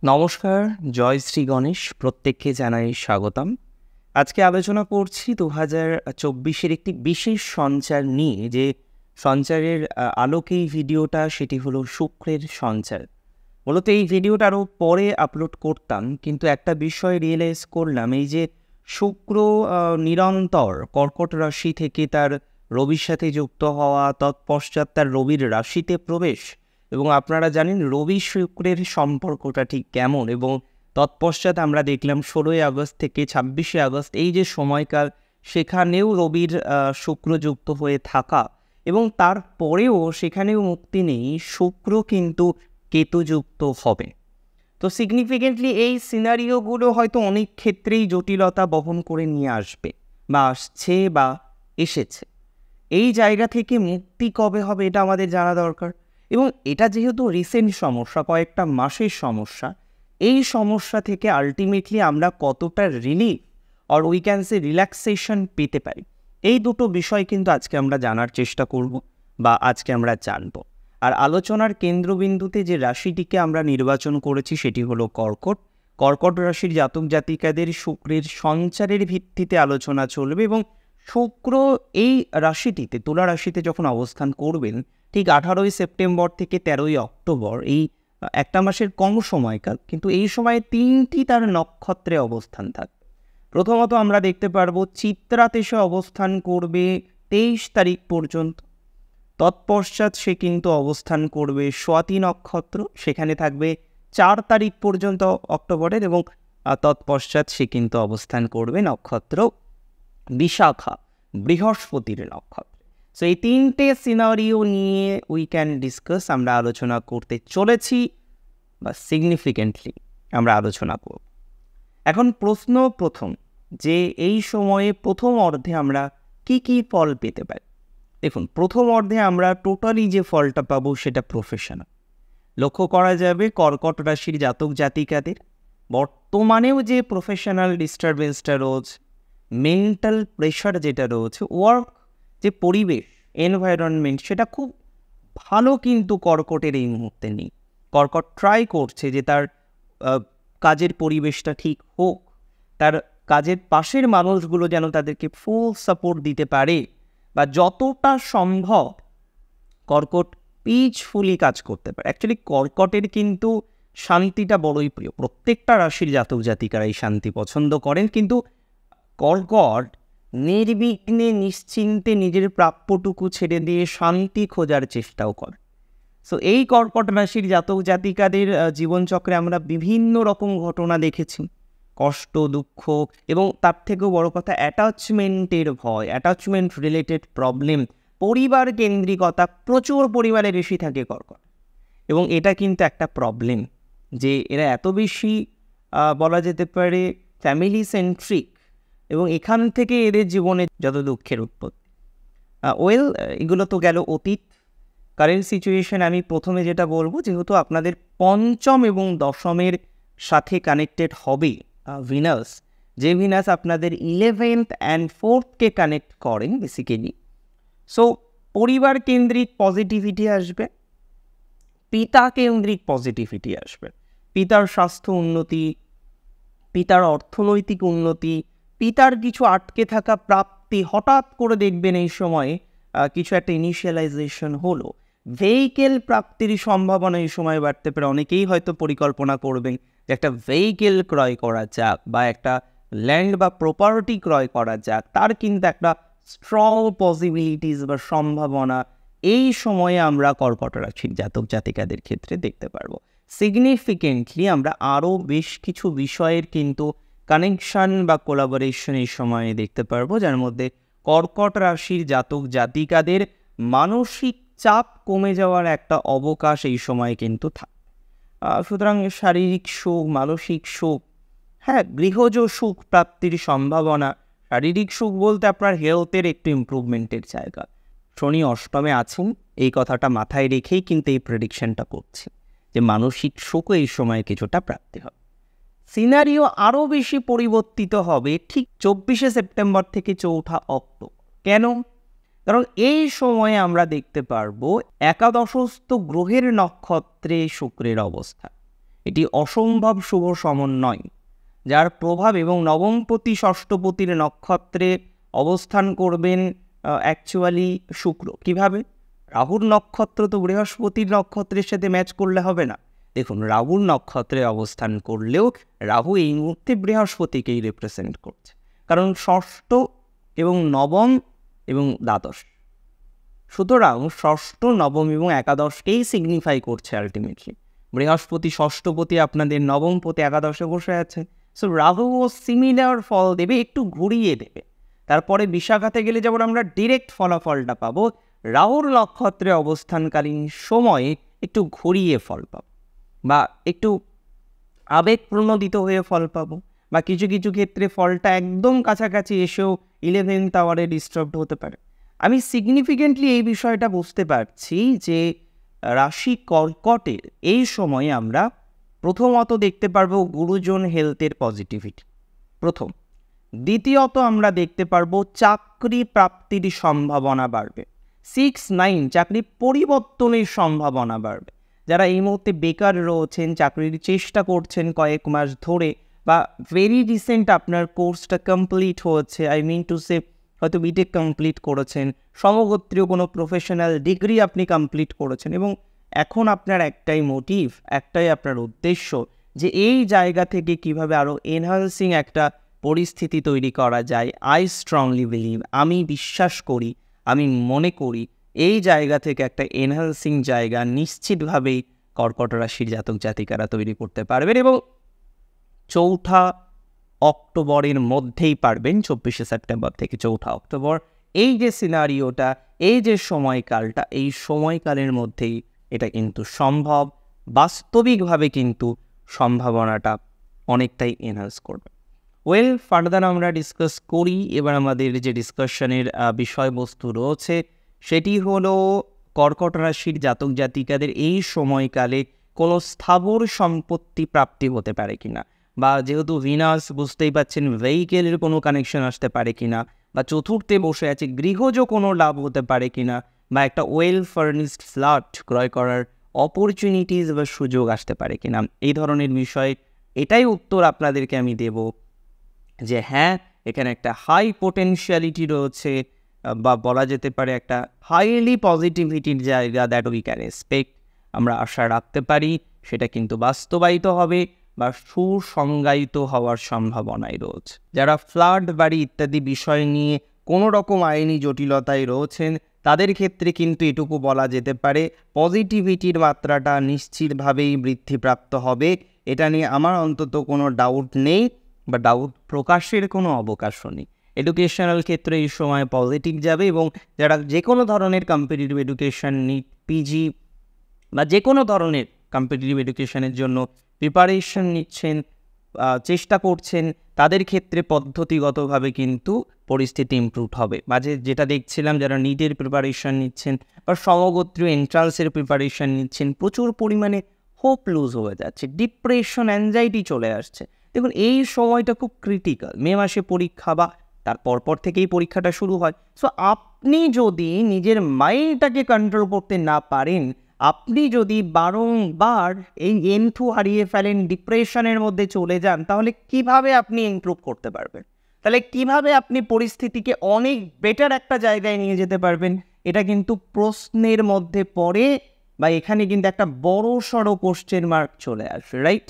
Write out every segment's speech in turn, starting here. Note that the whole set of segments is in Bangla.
নমস্কার, জয় শ্রী গণেশ। প্রত্যেককে জানাই স্বাগতম। আজকে আলোচনা করছি 2024-এর একটি বিশেষ সঞ্চার নিয়ে, যে সঞ্চারের আলোকে এই ভিডিওটা, সেটি হলো শুক্রের সঞ্চার। মূলত এই ভিডিওটা আরও পরে আপলোড করতাম, কিন্তু একটা বিষয় রিয়েলাইজ করলাম, এই যে শুক্র নিরন্তর কর্কট রাশি থেকে তার রবির সাথে যুক্ত হওয়া, তৎপশ্চাৎ তার রবির রাশিতে প্রবেশ, এবং আপনারা জানেন রবি শুক্রের সম্পর্কটা ঠিক কেমন, এবং তৎপশ্চাৎ আমরা দেখলাম 16ই আগস্ট থেকে 26শে আগস্ট এই যে সময়কাল, সেখানেও রবির শুক্রযুক্ত হয়ে থাকা, এবং তারপরেও সেখানেও মুক্তি নেই, শুক্র কিন্তু কেতুযুক্ত হবে। তো সিগনিফিকেন্টলি এই সিনারিওগুলো হয়তো অনেক ক্ষেত্রেই জটিলতা বহন করে নিয়ে আসবে, বা আসছে, বা এসেছে। এই জায়গা থেকে মুক্তি কবে হবে এটা আমাদের জানা দরকার। এবং এটা যেহেতু রিসেন্ট সমস্যা, কয়েকটা মাসের সমস্যা, এই সমস্যা থেকে আলটিমেটলি আমরা কতটা relief or we can say relaxation পেতে পারি, এই দুটো বিষয় কিন্তু আজকে আমরা জানার চেষ্টা করব, বা আজকে আমরা জানব। আর আলোচনার কেন্দ্রবিন্দুতে যে রাশিটিকে আমরা নির্বাচন করেছি সেটি হলো কর্কট। কর্কট রাশির জাতক জাতিকাদের শুক্রের সঞ্চারের ভিত্তিতে আলোচনা চলবে, এবং শুক্র এই রাশিটিতে, তুলা রাশিতে যখন অবস্থান করবেন, ঠিক 18ই সেপ্টেম্বর থেকে 13ই অক্টোবর, এই একটা মাসের কম সময়কাল, কিন্তু এই সময়ে 3টি তার নক্ষত্রে অবস্থান থাকবে। প্রথমত আমরা দেখতে পারবো চিত্রাতে সে অবস্থান করবে 23 তারিখ পর্যন্ত। তৎপশ্চাৎ সে কিন্তু অবস্থান করবে স্বাতি নক্ষত্র, সেখানে থাকবে 4 তারিখ পর্যন্ত অক্টোবরের, এবং তৎপশ্চাৎ সে কিন্তু অবস্থান করবে নক্ষত্র বিশাখা, বৃহস্পতির নক্ষত্র। সো এই 3টে সিনারিও নিয়ে উই ক্যান ডিসকাস, আমরা আলোচনা করতে চলেছি, বা সিগনিফিকেন্টলি আমরা আলোচনা করব। এখন প্রশ্ন প্রথম, যে এই সময়ে প্রথম অর্ধে আমরা কি কি ফল পেতে পারি। দেখুন, প্রথম অর্ধে আমরা টোটালি যে ফলটা পাবো সেটা প্রফেশনাল। লক্ষ্য করা যাবে কর্কট রাশির জাতক জাতিকাদের বর্তমানেও যে প্রফেশনাল ডিস্টারবেন্সটা রয়েছে, মেন্টাল প্রেশার যেটা রয়েছে, ওয়ার্ক যে পরিবেশ, এনভায়রনমেন্ট, সেটা খুব ভালো কিন্তু কর্কটের এই মুহূর্তে নেই। কর্কট ট্রাই করছে যে তার কাজের পরিবেশটা ঠিক হোক, তার কাজের পাশের মানুষগুলো যেন তাদেরকে ফুল সাপোর্ট দিতে পারে, বা যতটা সম্ভব কর্কট পিসফুলি কাজ করতে পারে। অ্যাকচুয়ালি কর্কটের কিন্তু শান্তিটা বড়ই প্রিয়। প্রত্যেকটা রাশির জাতক জাতিকারা এই শান্তি পছন্দ করেন, কিন্তু কর্কট নির্বিঘ্নে নিশ্চিন্তে নিজের প্রাপ্যটুকু ছেড়ে দিয়ে শান্তি খোঁজার চেষ্টাও করে। সো এই কর্কট রাশির জাতক জাতিকাদের জীবনচক্রে আমরা বিভিন্ন রকম ঘটনা দেখেছি, কষ্ট, দুঃখ, এবং তার থেকেও বড় কথা অ্যাটাচমেন্টের ভয়, অ্যাটাচমেন্ট রিলেটেড প্রবলেম, পরিবার কেন্দ্রিকতা প্রচুর পরিমাণে বেশি থাকে কর্কট। এবং এটা কিন্তু একটা প্রবলেম, যে এরা এত বেশি বলা যেতে পারে ফ্যামিলি সেন্ট্রিক, এবং এখান থেকে এদের জীবনে যত দুঃখের উৎপত্তি। এগুলো তো গেল অতীত। কারেন্ট সিচুয়েশন আমি প্রথমে যেটা বলবো, যেহেতু আপনাদের পঞ্চম এবং দশমের সাথে কানেক্টেড হবে ভিনাস, যে ভিনাস আপনাদের 11th and 4th-কে কানেক্ট করেন বেসিক্যালি। সো পরিবার কেন্দ্রিক পজিটিভিটি আসবে, পিতা কেন্দ্রিক পজিটিভিটি আসবে, পিতার স্বাস্থ্য উন্নতি, পিতার অর্থনৈতিক উন্নতি, পিতার কিছু আটকে থাকা প্রাপ্তি, হঠাৎ করে দেখবেন এই সময়ে কিছু একটা ইনিশিয়ালাইজেশন হলো, ভেহিকেল প্রাপ্তির সম্ভাবনা এই সময় বাড়তে পারে। অনেকেই হয়তো পরিকল্পনা করবেন যে একটা ভেহিকেল ক্রয় করা যাক, বা একটা ল্যান্ড বা প্রপার্টি ক্রয় করা যাক, তার কিন্তু একটা স্ট্রং পসিবিলিটিস বা সম্ভাবনা এই সময়ে আমরা কর্কট রাশির জাতক জাতিকাদের ক্ষেত্রে দেখতে পারবো। সিগনিফিকেন্টলি আমরা আরও বেশ কিছু বিষয়ের কিন্তু কানেকশন বা কোলাবোরেশন এই সময়ে দেখতে পারবো, যার মধ্যে কর্কট রাশির জাতক জাতিকাদের মানসিক চাপ কমে যাওয়ার একটা অবকাশ এই সময় কিন্তু থাকে। সুতরাং শারীরিক সুখ, মানসিক সুখ, হ্যাঁ, গৃহজ সুখ প্রাপ্তির সম্ভাবনা। শারীরিক সুখ বলতে আপনার হেলথের একটু ইমপ্রুভমেন্টের জায়গা। শনি অষ্টমে আছেন, এই কথাটা মাথায় রেখেই কিন্তু এই প্রেডিকশনটা করছি, যে মানসিক সুখও এই সময় কিছুটা প্রাপ্তি হবে। সিনারিও আরও বেশি পরিবর্তিত হবে ঠিক 24শে সেপ্টেম্বর থেকে 4ঠা অক্টোবর। কেন? কারণ এই সময়ে আমরা দেখতে পারবো একাদশস্থ গ্রহের নক্ষত্রে শুক্রের অবস্থা, এটি অসম্ভব শুভ সমন্বয়, যার প্রভাব এবং নবমপতি ষষ্ঠপতির নক্ষত্রে অবস্থান করবেন অ্যাকচুয়ালি শুক্র। কিভাবে? রাহুর নক্ষত্র তো বৃহস্পতির নক্ষত্রের সাথে ম্যাচ করলে হবে না। দেখুন, রাহুর নক্ষত্রে অবস্থান করলেও রাহু এই মুহূর্তে বৃহস্পতিকেই রিপ্রেজেন্ট করছে, কারণ ষষ্ঠ এবং নবম এবং দ্বাদশ, সুতরাং ষষ্ঠ, নবম এবং একাদশকেই সিগনিফাই করছে আলটিমেটলি। বৃহস্পতি ষষ্ঠপতি আপনাদের নবমপতি একাদশে বসে আছে, সো রাহুও সিমিলার ফল দেবে, একটু ঘুরিয়ে দেবে। তারপরে বিশাখাতে গেলে যেমন আমরা ডিরেক্ট ফলাফলটা পাবো, রাহুর নক্ষত্রে অবস্থানকালীন সময়ে একটু ঘুরিয়ে ফল পাবো, বা একটু আবেগপ্রণোদিত হয়ে ফল পাবো, বা কিছু কিছু ক্ষেত্রে ফলটা একদম কাছাকাছি এসেও 11th আওয়ারে ডিস্টার্বড হতে পারে। আমি সিগনিফিকেন্টলি এই বিষয়টা বুঝতে পারছি যে রাশি কর্কটের এই সময়ে আমরা প্রথমত দেখতে পারবো গুরুজন হেলথের পজিটিভিটি, প্রথম। দ্বিতীয়ত আমরা দেখতে পারবো চাকরি প্রাপ্তির সম্ভাবনা বাড়বে। 6-9 চাকরি পরিবর্তনের সম্ভাবনা বাড়বে। যারা এই মুহূর্তে বেকার রয়েছেন, চাকরির চেষ্টা করছেন কয়েক মাস ধরে, বা ভেরি রিসেন্ট আপনার কোর্সটা কমপ্লিট হয়েছে, আই মিন টু সে হয়তো বিটেক কমপ্লিট করেছেন, সমগোত্রীয় কোনো প্রফেশনাল ডিগ্রি আপনি কমপ্লিট করেছেন, এবং এখন আপনার একটাই মোটিভ, একটাই আপনার উদ্দেশ্য যে এই জায়গা থেকে কিভাবে আরও এনহান্সিং একটা পরিস্থিতি তৈরি করা যায়। আই স্ট্রংলি বিলিভ, আমি বিশ্বাস করি, আমি মনে করি এই জায়গা থেকে একটা এনহান্সিং জায়গা নিশ্চিতভাবেই কর্কট রাশির জাতক জাতিকারা তৈরি করতে পারবেন, এবং 4 অক্টোবরের মধ্যেই পারবেন। 24শে সেপ্টেম্বর থেকে 4 অক্টোবর, এই যে সিনারিওটা, এই যে সময়কালটা, এই সময়কালের মধ্যেই এটা কিন্তু সম্ভব। বাস্তবিকভাবে কিন্তু সম্ভাবনাটা অনেকটাই এনহান্স করবে। ওয়েল, ফার্দার আমরা ডিসকাস করি। এবার আমাদের যে ডিসকাশনের বিষয়বস্তু রয়েছে সেটি হলো কর্কট রাশির জাতক জাতিকাদের এই সময়কালে কোনো স্থাবর সম্পত্তি প্রাপ্তি হতে পারে কিনা, বা যেহেতু ভিনাস বুঝতেই পাচ্ছেন ভেহিকেলের কোনো কানেকশন আসতে পারে কিনা, বা চতুর্থে বসে আছে গৃহজ কোনো লাভ হতে পারে কিনা, বা একটা ওয়েল ফার্নিশড ফ্ল্যাট ক্রয় করার অপরচুনিটিস বা সুযোগ আসতে পারে কিনা, এই ধরনের বিষয়। এটাই উত্তর আপনাদেরকে আমি দেব যে হ্যাঁ, এখানে একটা হাই পোটেনশিয়ালিটি রয়েছে, বা বলা যেতে পারে একটা হাইলি পজিটিভিটির জায়গা, দ্যাট উই ক্যান এক্সপেক্ট, আমরা আশা রাখতে পারি সেটা কিন্তু বাস্তবায়িত হবে বা সুসংজ্ঞায়িত হওয়ার সম্ভাবনাই রয়েছে। যারা ফ্ল্যাট, বাড়ি ইত্যাদি বিষয় নিয়ে কোনো রকম আইনি জটিলতায় রয়েছেন তাদের ক্ষেত্রে কিন্তু এটুকু বলা যেতে পারে পজিটিভিটির মাত্রাটা নিশ্চিতভাবেই বৃদ্ধিপ্রাপ্ত হবে। এটা নিয়ে আমার অন্তত কোনো ডাউট নেই, বা ডাউট প্রকাশের কোনো অবকাশও নেই। এডুকেশনাল ক্ষেত্রে এই সময় পজিটিভ যাবে, এবং যারা যে কোনো ধরনের কম্পিটিটিভ এডুকেশন নিট, পিজি বা যে কোনো ধরনের কম্পিটিটিভ এডুকেশনের জন্য প্রিপারেশন নিচ্ছেন, চেষ্টা করছেন, তাদের ক্ষেত্রে পদ্ধতিগতভাবে কিন্তু পরিস্থিতি ইমপ্রুভ হবে। মাঝে যেটা দেখছিলাম, যারা নিটের প্রিপারেশন নিচ্ছেন বা সমগোত্রীয় এন্ট্রান্সের প্রিপারেশন নিচ্ছেন, প্রচুর পরিমাণে হোপ লুজ হয়ে যাচ্ছে, ডিপ্রেশন, অ্যাংজাইটি চলে আসছে। দেখুন, এই সময়টা খুব ক্রিটিক্যাল। মে মাসে পরীক্ষা বা তার পরপর থেকেই পরীক্ষাটা শুরু হয়। সো আপনি যদি নিজের মাইন্ডটাকে কন্ট্রোল করতে না পারেন, আপনি যদি বারংবার এই এন্থু হারিয়ে ফেলেন, ডিপ্রেশনের মধ্যে চলে যান, তাহলে কিভাবে আপনি ইমপ্রুভ করতে পারবেন? তাহলে কিভাবে আপনি পরিস্থিতিকে অনেক বেটার একটা জায়গায় নিয়ে যেতে পারবেন? এটা কিন্তু প্রশ্নের মধ্যে পড়ে, বা এখানে কিন্তু একটা বড় সড়ো কোশ্চেন মার্ক চলে আসে, রাইট?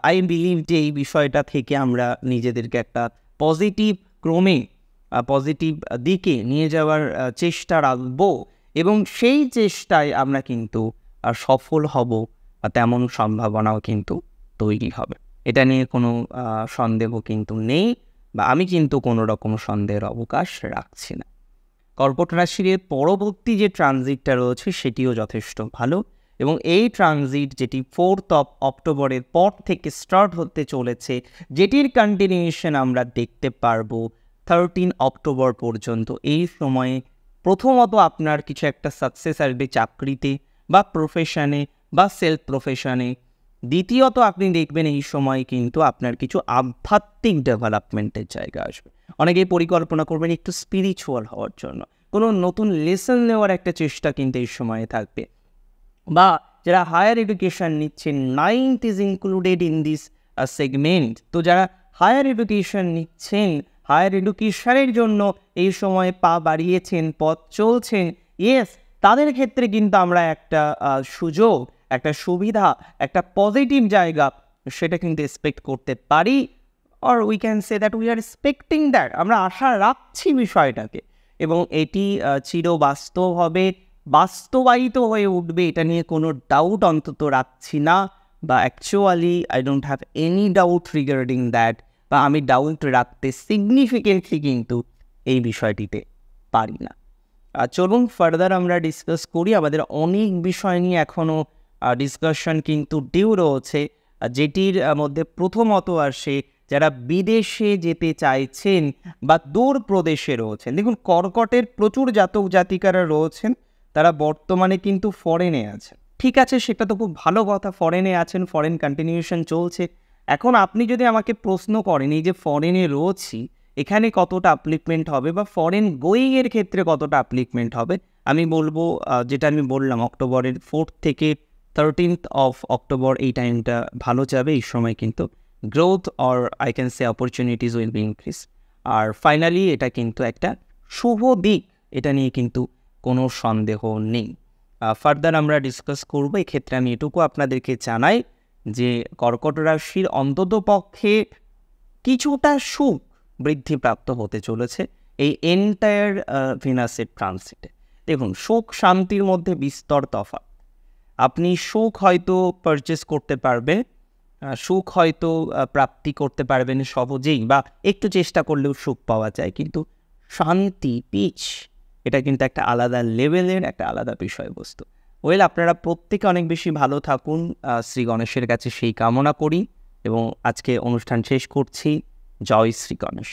আই বিলিভ যে এই বিষয়টা থেকে আমরা নিজেদেরকে একটা পজিটিভ ক্রমে, পজিটিভ দিকে নিয়ে যাওয়ার চেষ্টা রাখবো, এবং সেই চেষ্টায় আমরা কিন্তু সফল হব, বা তেমন সম্ভাবনাও কিন্তু তৈরি হবে। এটা নিয়ে কোনো সন্দেহ কিন্তু নেই, বা আমি কিন্তু কোনো রকম সন্দেহের অবকাশ রাখছি না। কর্কট রাশির পরবর্তী যে ট্রানজিটটা রয়েছে সেটিও যথেষ্ট ভালো, এবং এই ট্রানজিট যেটি 4 অক্টোবরের পর থেকে স্টার্ট হতে চলেছে, যেটির কন্টিনিউশন আমরা দেখতে পারবো 13 অক্টোবর পর্যন্ত। এই সময়ে প্রথমত আপনার কিছু একটা সাকসেস আসবে চাকরিতে বা প্রফেশনে বা সেলফ প্রফেশনে। দ্বিতীয়ত আপনি দেখবেন এই সময় কিন্তু আপনার কিছু আধ্যাত্মিক ডেভেলপমেন্টের জায়গা আসবে। অনেকেই পরিকল্পনা করবেন একটু স্পিরিচুয়াল হওয়ার জন্য, কোনো নতুন লেসন নেওয়ার একটা চেষ্টা কিন্তু এই সময়ে থাকবে, বা যারা হায়ার এডুকেশন নিচ্ছেন, 9th is included in this segment. তো যারা হায়ার এডুকেশন নিচ্ছেন, হায়ার এডুকেশনের জন্য এই সময় পা বাড়িয়েছেন, পথ চলছেন, ইয়েস, তাদের ক্ষেত্রে কিন্তু আমরা একটা সুযোগ, একটা সুবিধা, একটা পজিটিভ জায়গা সেটা কিন্তু এক্সপেক্ট করতে পারি, or we can say that we are expecting that, আমরা আশা রাখছি বিষয়টাকে, এবং এটি চিরবাস্তব হবে, বাস্তবায়িত হয়ে উঠবে, এটা নিয়ে কোনো ডাউট অন্তত রাখছি না, বা actually I don't have any doubt regarding that, বা আমি ডাউট রাখতে সিগনিফিকেন্টলি কিন্তু এই বিষয়টিতে পারি না। চলুন ফার্দার আমরা ডিসকাস করি। আমাদের অনেক বিষয় নিয়ে এখনও ডিসকাশন কিন্তু ডিউ রয়েছে, যেটির মধ্যে প্রথমত আসে যারা বিদেশে যেতে চাইছেন বা দূর প্রদেশে রয়েছেন। দেখুন, কর্কটের প্রচুর জাতক জাতিকারা রয়েছেন, তারা বর্তমানে কিন্তু ফরেনে আছেন। ঠিক আছে, সেটা তো খুব ভালো কথা, ফরেনে আছেন, ফরেন কন্টিনিউশন চলছে। এখন আপনি যদি আমাকে প্রশ্ন করেন, এই যে ফরেনে রয়েছি, এখানে কতটা আপলিকমেন্ট হবে, বা ফরেন গোয়িংয়ের ক্ষেত্রে কতটা আপলিকমেন্ট হবে, আমি বলবো যেটা আমি বললাম, অক্টোবরের 4th থেকে 13th অফ অক্টোবর এই টাইমটা ভালো যাবে। এই সময় কিন্তু growth or I can say opportunities will be increase. আর ফাইনালি এটা কিন্তু একটা শুভ দিক, এটা নিয়ে কিন্তু কোনো সন্দেহ নেই। ফার্দার আমরা ডিসকাস করবো। এক্ষেত্রে আমি এটুকু আপনাদেরকে জানাই যে কর্কট রাশির অন্তত পক্ষে কিছুটা সুখ বৃদ্ধিপ্রাপ্ত হতে চলেছে এই এন্টায়ার ভিনাসের ট্রানজিটে। দেখুন, সুখ শান্তির মধ্যে বিস্তর তফাৎ। আপনি সুখ হয়তো পারচেস করতে পারবে, সুখ হয়তো প্রাপ্তি করতে পারবেন সহজেই, বা একটু চেষ্টা করলেও সুখ পাওয়া যায়, কিন্তু শান্তি, পিচ, এটা কিন্তু একটা আলাদা লেভেলের, একটা আলাদা বিষয়বস্তু। আপনারা প্রত্যেকে অনেক বেশি ভালো থাকুন, শ্রী গণেশের কাছে সেই কামনা করি, এবং আজকে অনুষ্ঠান শেষ করছি। জয় শ্রী গণেশ।